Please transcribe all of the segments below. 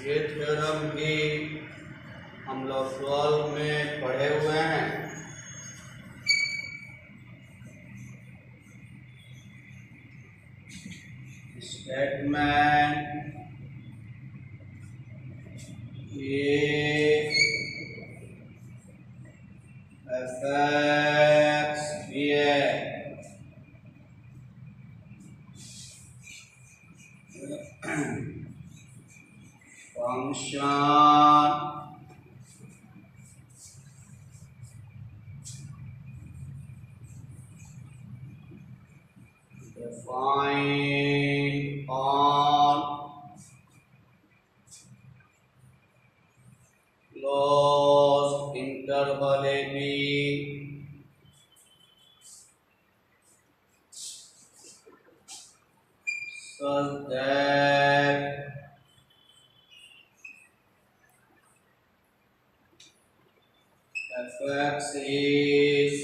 ये थ्योरम भी हम लोग 12 में पढ़े हुए हैं। स्टेटमेंट ए एफ बी है function defined on closed interval AB such that fx is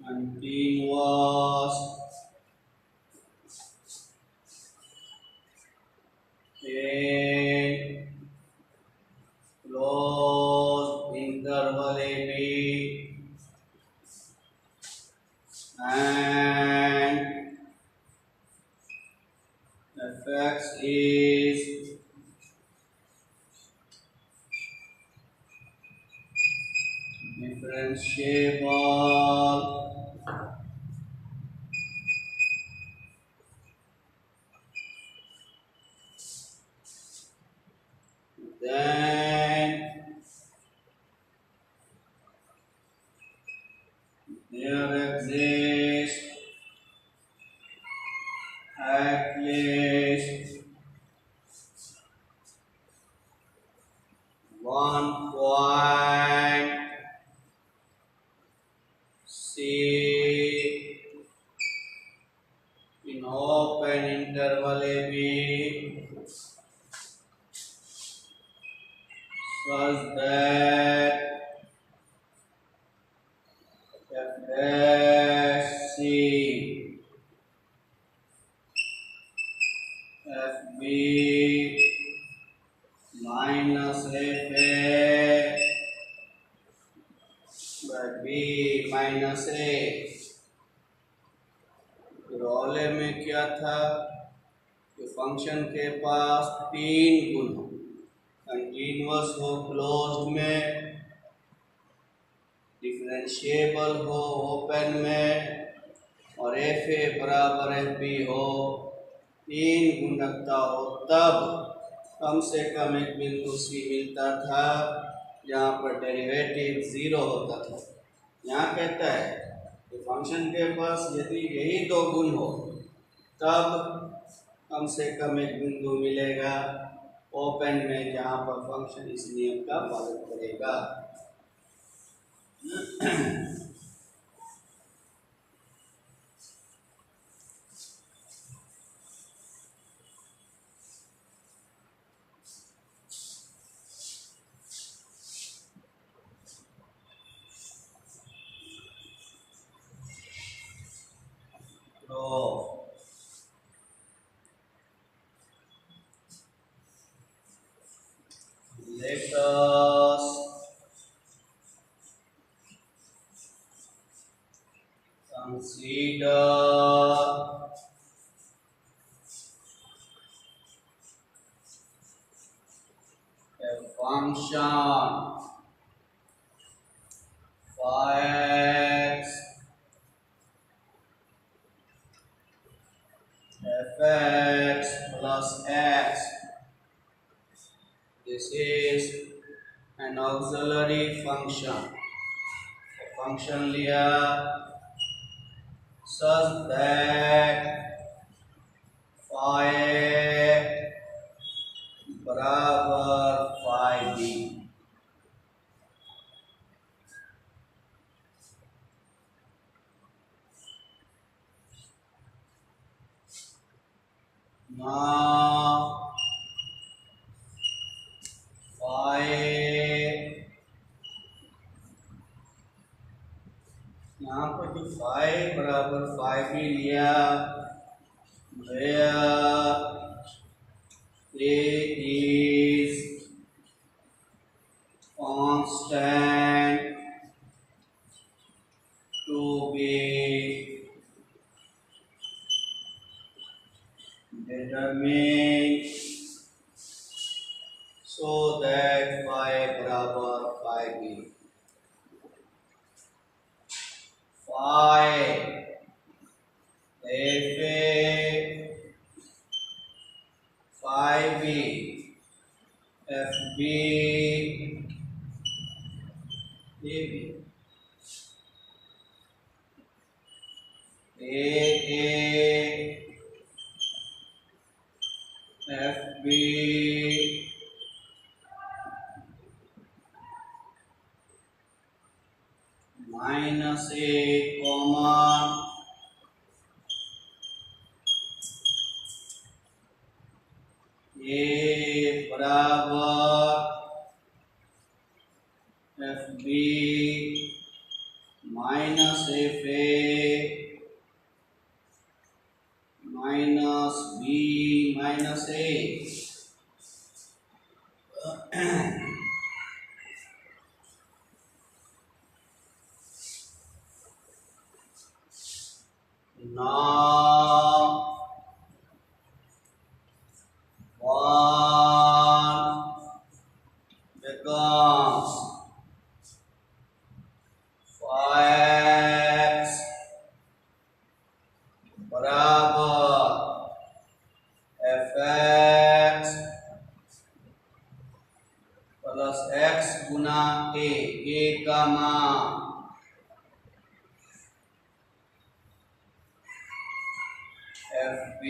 continuous in closed interval AB and fx is differentiable then there exists at least one point C in open interval AB such that f dash C FB minus FA by B minus A। रोले में क्या था कि function के पास 3 गुण हो, continuous हो closed में, differentiable हो ओपन में, और एफ ए बराबर एफ बी हो। 3 गुण रखता हो तब कम से कम एक बिंदु सी मिलता था जहाँ पर डेरिवेटिव 0 होता था। यहाँ कहता है कि फंक्शन के पास यदि यही 2 गुण हो तब कम से कम एक बिंदु मिलेगा ओपन में जहाँ पर फंक्शन इस नियम का पालन करेगा। तो let us consider a function phi x fx plus x. This is an auxiliary function। Function लिया such that phi a बराबर phi b। Now phi यहाँ पर जो phi बराबर phi भी लिया, where a is constant to be determined so that phi बराबर phi b। phi fa phi b fb ab fb minus a common a बराबर fb minus fa minus b minus a। now 1 becomes 5x बराबर fx plus x Guna a का मान fb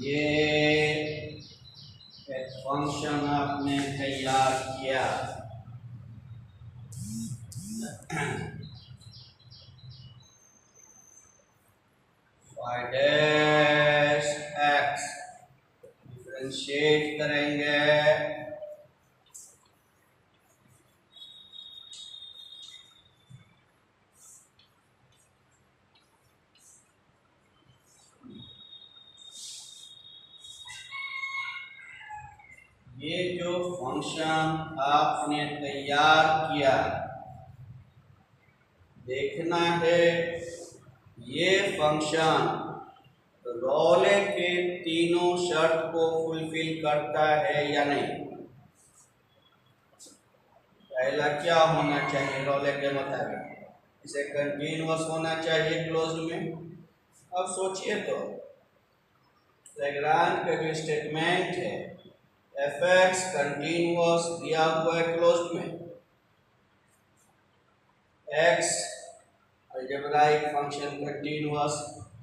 ये एक function आपने तैयार किया। y डैश x डिफरेंशिएट करेंगे ये जो फंक्शन आपने तैयार किया, देखना है ये फंक्शन रोले के तीनों शर्त को फुलफिल करता है या नहीं। पहला क्या होना चाहिए रोले के मुताबिक, इसे कंटीन्यूअस होना चाहिए क्लोज्ड में। अब सोचिए तो लैग्रांज का जो स्टेटमेंट है fx कंटीन्यूअस दिया हुआ है क्लोज्ड में, x अलजेब्राइक फंक्शन कंटीन्यूअस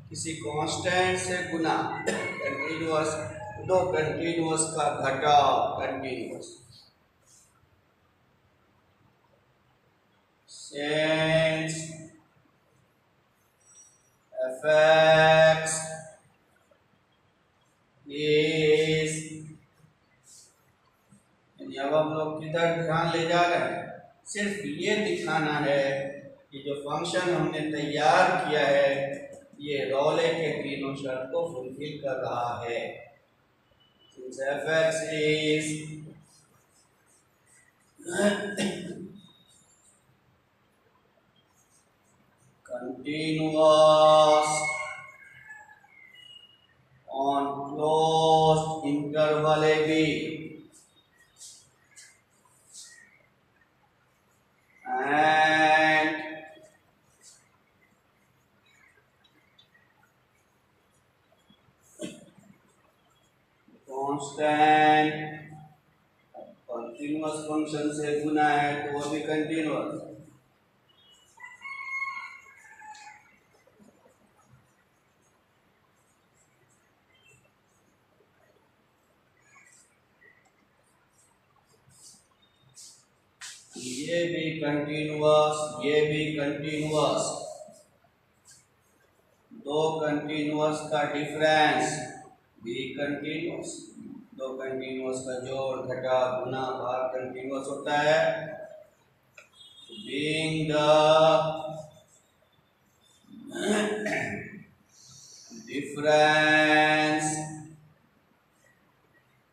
किसी कांस्टेंट से गुना कंटीन्यूअस, दो कंटीन्यूअस का घटाव कंटीन्यूअस, since fx is, अब हम लोग किधर ध्यान ले जा रहे हैं, सिर्फ ये दिखाना है कि जो फंक्शन हमने तैयार किया है ये रोले के तीनों शर्त को फुलफिल कर रहा है। Since fx is continuous on closed interval a b and constant continuous function से गुना है तो वो भी कंटीन्यूअस, ये नीचे भी कंटिन्यूअस, ये भी कंटिन्यूअस, दो कंटिन्यूअस का डिफरेंस भी कंटिन्यूअस, दो कंटिन्यूअस का जोड़ घटा गुना भाग कंटिन्यूअस होता है। Being the difference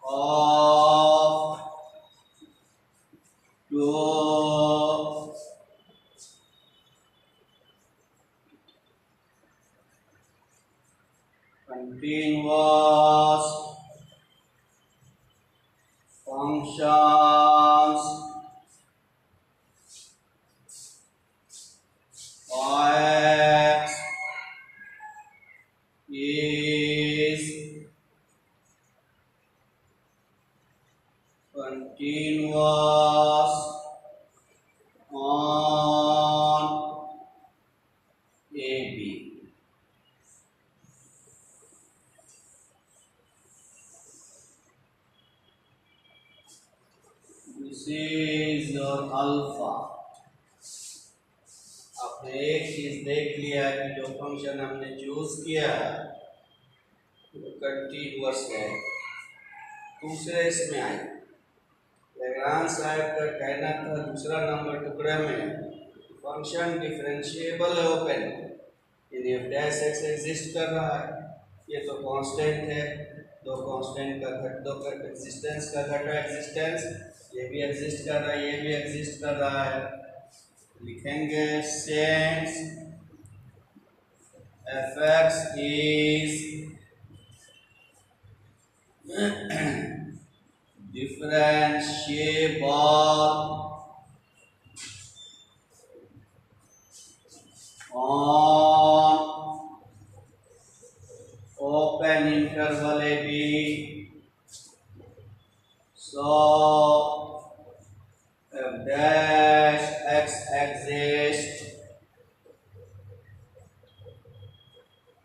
of two continuous functions x is continuous on AB. This is your alpha. आपने एक चीज देख लिया कि जो फंक्शन हमने चूज किया वो कंटिन्यूअस है। दूसरे इसमें आई लैग्रांज साहब का कहना था दूसरा नंबर टुकड़े में फंक्शन डिफरेंशिएबल है ओपन, यानी f डैश x एग्जिस्ट कर रहा है। ये तो कांस्टेंट है, दो कांस्टेंट का घट, दो का एग्जिस्टेंस का घटा एग्जिस्टेंस, ये भी एग्जिस्ट कर रहा है, ये भी एग्जिस्ट कर रहा है। लिखेंगे since fx is differentiable on open interval AB, so f dash x exists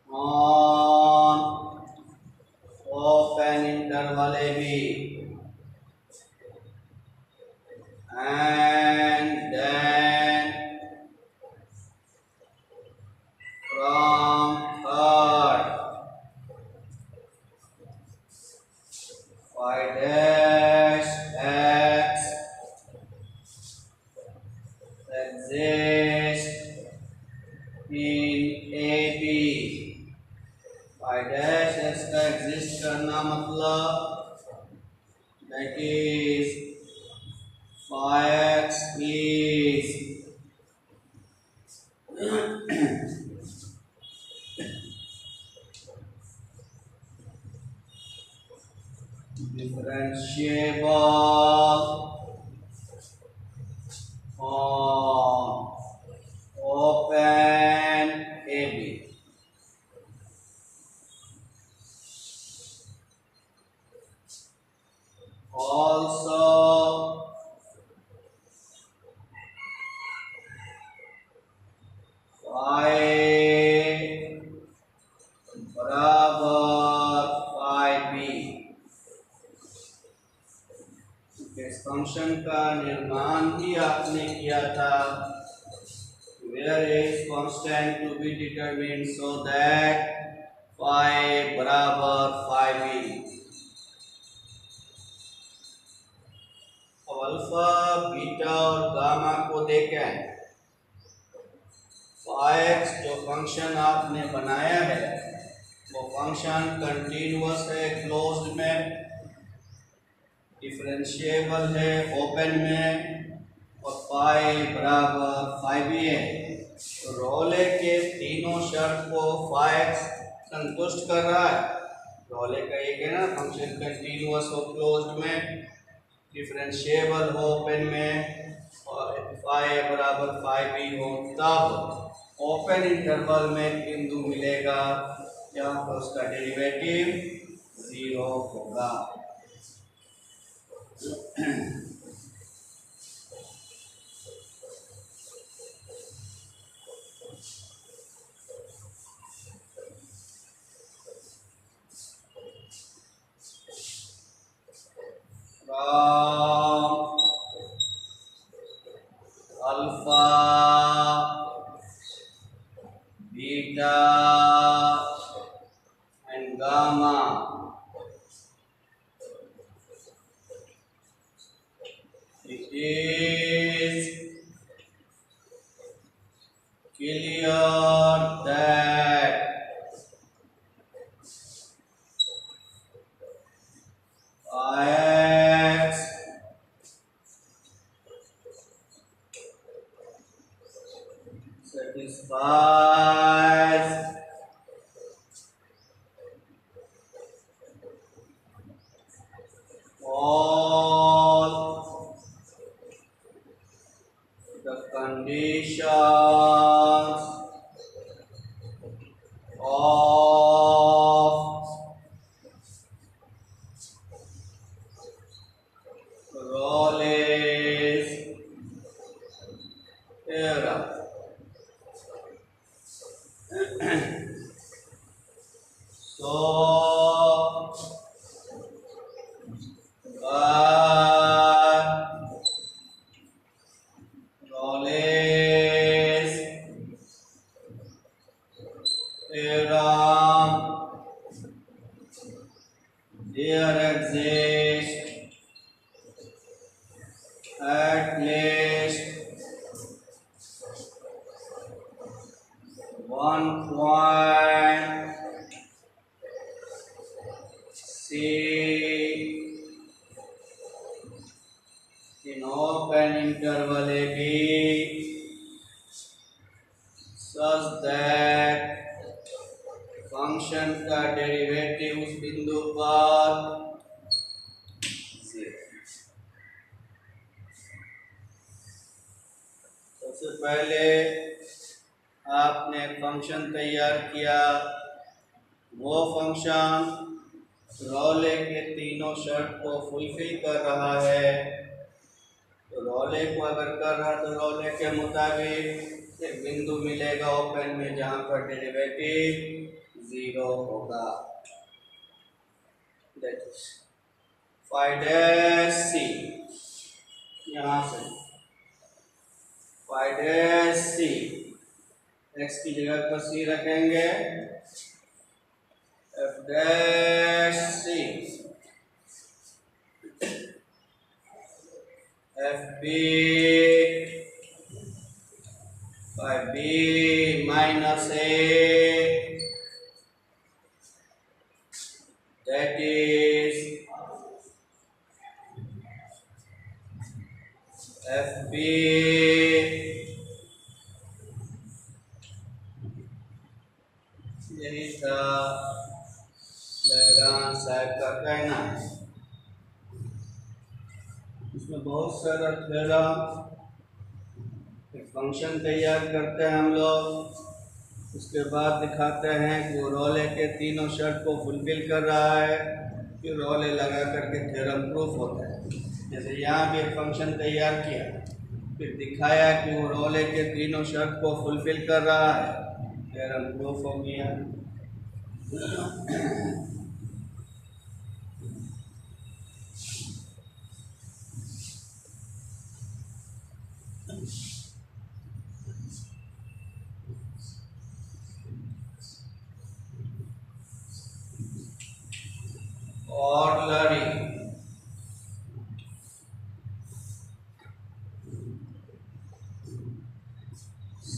on open interval AB, and then from third y dash x exists in AB। y dash x का exist करना मतलब that is phi x is differentiable on open AB। Also phi बराबर phi b। इस function का निर्माण भी आपने किया था, where is constant to be determined so that phi बराबर phi b। अब अल्फा बीटा और गामा को देखें, phi x जो फंक्शन आपने बनाया है वो फंक्शन कंटिन्यूअस है क्लोज्ड में, डिफरेंशिएबल है ओपन में, और पाई बराबर फाई भी है। तो रोले के तीनों शर्त को फाई एक्स संतुष्ट कर रहा है। रोले का एक है ना, फंक्शन कंटिन्यूअस हो क्लोज्ड में, डिफरेंशिएबल हो ओपन में, और फाई बराबर फाई भी हो, तब ओपन इंटरवल में बिंदु मिलेगा जहाँ पर उसका डेरिवेटिव 0 होगा। theta and gamma. It is clear that x satisfies all the conditions of Rolle's theorem. So, Rolle's theorem, there exists at least one point C in open interval AB such that function का derivative उस बिंदु पर सबसे पहले आपने function तैयार किया, वो फंक्शन रोले के तीनों शर्त को फुलफिल कर रहा है। तो रोले को अगर कर रहा तो रोले के मुताबिक एक बिंदु मिलेगा ओपन में जहां पर डेरिवेटिव 0 होगा। फाई डैश सी, यहाँ से फाई डैश सी, एक्स की जगह पर सी रखेंगे, F dash C F B by B minus A, that is FB यही था लैग्रांज साहब का कहना। इसमें बहुत सारा थ्योरम, एक फंक्शन तैयार करते हैं हम लोग, उसके बाद दिखाते हैं कि वो रोले के तीनों शर्त को फुलफिल कर रहा है, फिर रोले लगा करके थ्योरम प्रूफ होता है। जैसे यहाँ भी एक फंक्शन तैयार किया, फिर दिखाया कि वो रोले के तीनों शर्त को फुलफिल कर रहा है, थ्योरम प्रूफ हो गया। Ordinary C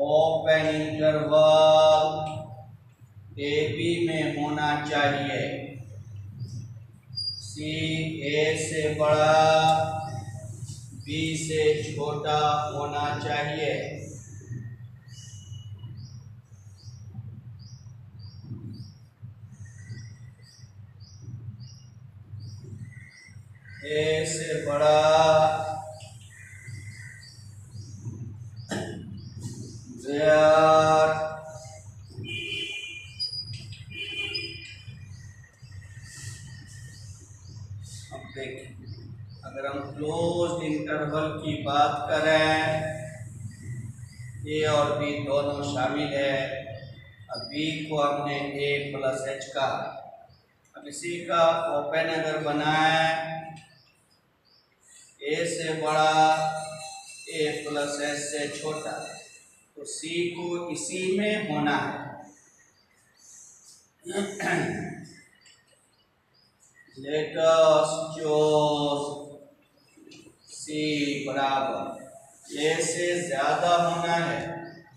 open interval AB में होना चाहिए। C A से बड़ा B से छोटा होना चाहिए। A से बड़ा where अब देखिए, अगर हम क्लोज्ड इंटरवल की बात करें, ए और बी दोनों शामिल है। अब बी को हमने ए प्लस एच का, अब इसी का ओपन अगर बनाए, ए से बड़ा ए प्लस एच से छोटा, तो सी को इसी में होना है। लेट अस चूज सी बराबर ए से ज्यादा होना है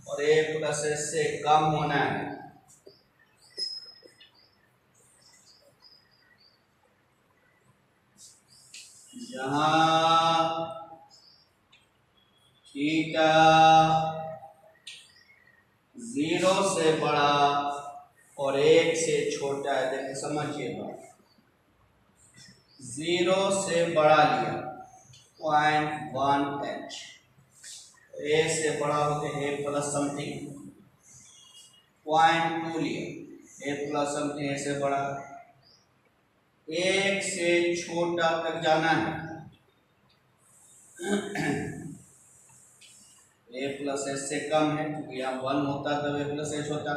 और ए प्लस एस से कम होना है। जहां थीटा 0 से बड़ा और 1 से छोटा है, देखिए समझिए बात, 0 से बड़ा लिया 0.1h, ए से बड़ा होते ए प्लस समथिंग, 0.2 लिया ए प्लस समथिंग, ए से बड़ा, 1 से छोटा तक जाना है, ए प्लस एस से कम है क्योंकि यहाँ 1 होता तब ए प्लस एच होता।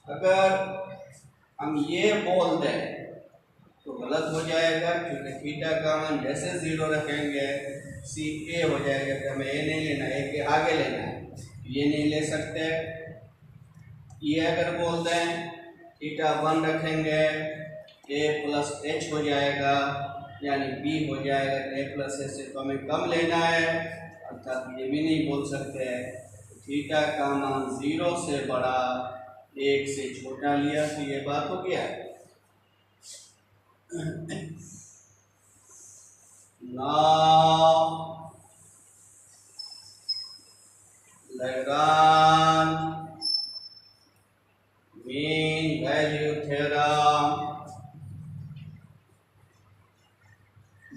अगर हम ये बोल दें तो गलत हो जाएगा क्योंकि थीटा का मान जैसे 0 रखेंगे सी ए हो जाएगा, तो हमें ए नहीं लेना, ए के आगे लेना है, ये नहीं ले सकते। ये अगर बोल दें थीटा 1 रखेंगे ए प्लस एच हो जाएगा यानी बी हो जाएगा, ए प्लस एच से तो हमें कम लेना है, अर्थात ये भी नहीं बोल सकते हैं। थीटा का मान 0 से बड़ा 1 से छोटा लिया तो ये बात हो गया। Now Lagrange mean value theorem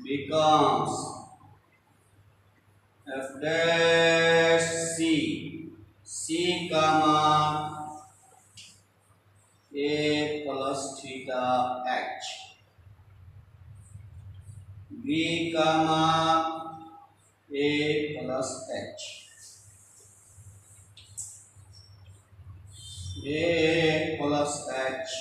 becomes f dash c का मान a plus theta h, b का मान a plus h, a plus h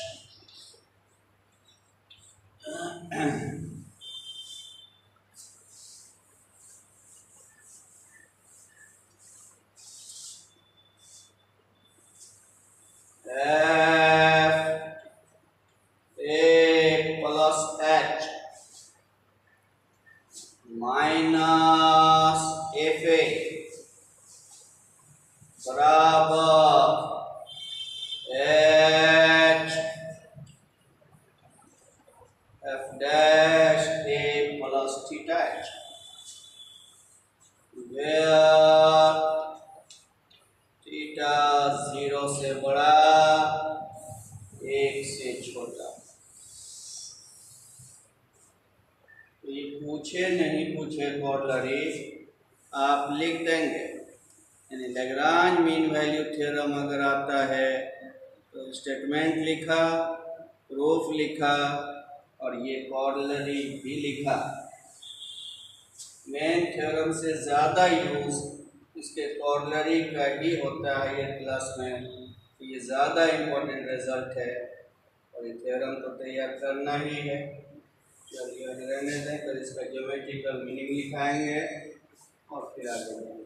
f a plus h minus F A बराबर H F dash A plus theta H, where theta 0 से बड़ा 1 से छोटा। तो ये पूछे नहीं पूछे कॉर्डलरी आप लिख देंगे, यानी लैग्रांज मीन वैल्यू थ्योरम अगर आता है तो स्टेटमेंट लिखा, प्रूफ लिखा और ये कॉर्डलरी भी लिखा। मेन थ्योरम से ज़्यादा यूज इसके कॉर्डलरी का ही होता है ये क्लास में, तो ये ज़्यादा इम्पोर्टेंट रिजल्ट है और ये थ्योरम तो तैयार करना ही है। चलिए रहने दें, फिर इसका ज्योमेट्रिकल मीनिंग लिखाएंगे और फिर आगे बढ़ेंगे।